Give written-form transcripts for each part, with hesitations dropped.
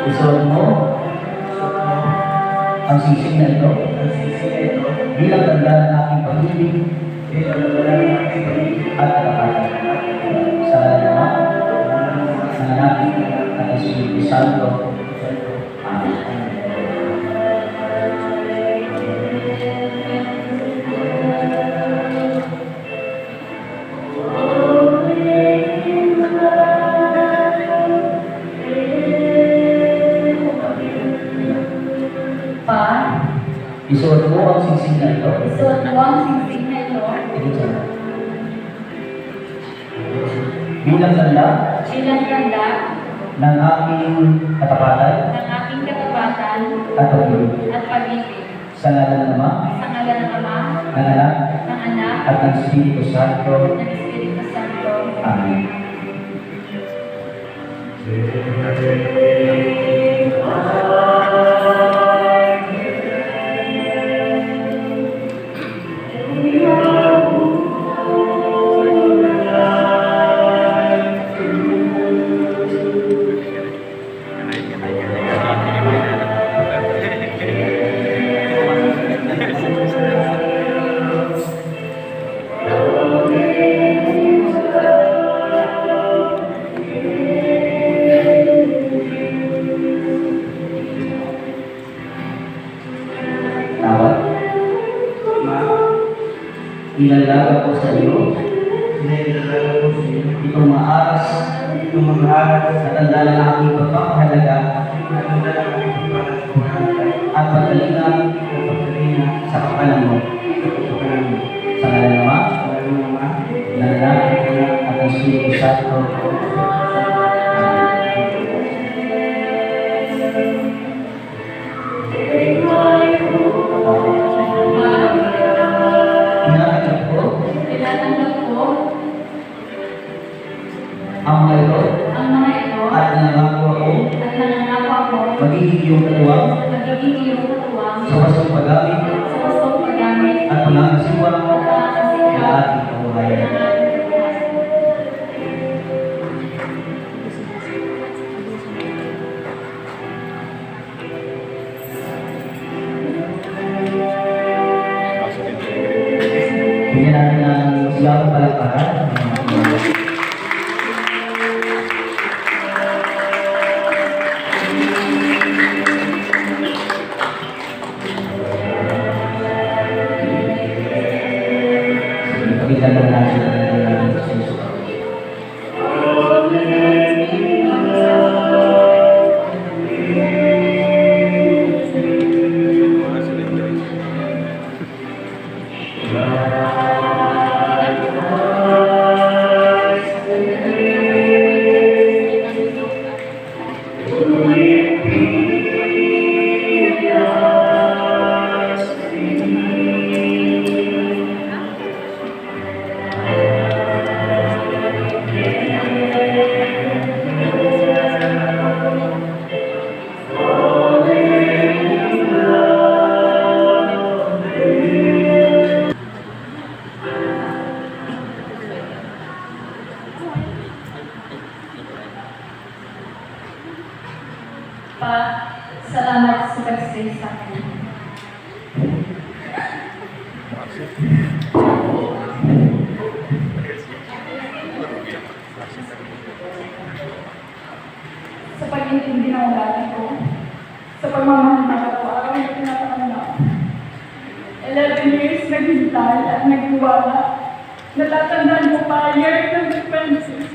Isuot mo ang sisig na ito bilang tanda ng aking pag-ibig at kapatid. Sa Ama, ng Anak, at Espiritu Santo. Amen. Isuot mo ang singsing na ito. Isuot mo ang singsing na ito. Bilang tanda ng aking katapatan at pag-ibig. Sa ngalan ng Ama, ng Anak, at ng Espiritu Santo. Amen. Inalaga ko sa iyo itong maaras at tanda ng aking pagpapahalaga at pagkalinga sa kapanan mo. Sa ngalan ng Ama, ng Anak, at ng Espiritu Santo. Ang mga ito at nangako ako magiging iyong katuwang sa wasong paggamit at pangangasiwa ng ating kabuhayan. Bigyan natin ng silang palakpakan. Kita natin ang Jesus. Salamat sa pag-stay sa akin. Sa pag-intindi ng ugali ko, sa pagmamahal ko, araw na tinatanong 11 years naghintay at nagtiwala. Natatandaan mo pa, year ng defenses.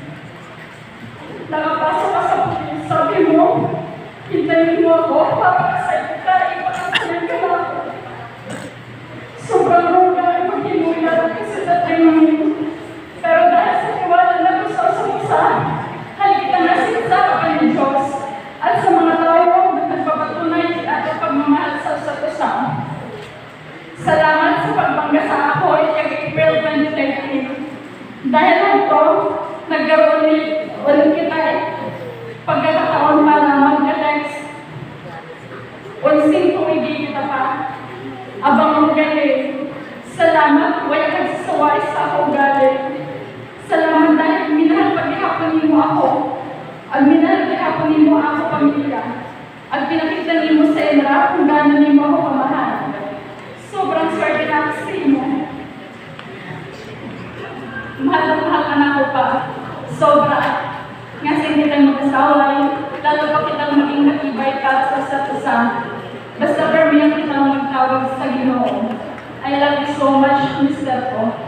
Nakapasok ka sa pulis, sabi mo, hintayin mo ako, papakasay ka, ipakasalan ka na ako. Sobrang hanggang ay maghinulat kasi tatay mo. Pero dahil sa tiwala na gusto sa isa, halika na sinasarapan ng Diyos at sa mga tao na nagpapatunay at pagmamahal sa isa't isa. Salamat sa pagbangga sa ako ay April 2013. Dahil ito, nagkaroon ulit kita pagkakataon para mag-Alex. Unsing tumigil kita pa. Abang ang galing. Salamat, wala kagsasaway sa ako galing. Salamat dahil minahal paghihapon mo ako. Ang minahal paghihapon mo ako pamilya. At pinakita niyo sa Enra kung gaano niyo ako kamahal. Sobrang swerte na ako sa inyo. Mahal na mahal ka na ako pa. Sobra. Nga sa hindi tayo mag-asaway, lalo pa kitang maging matibay para sa isa't isa. Basta permiyan kitang magtawag sa Ginoo. I love you so much, Mr. Po.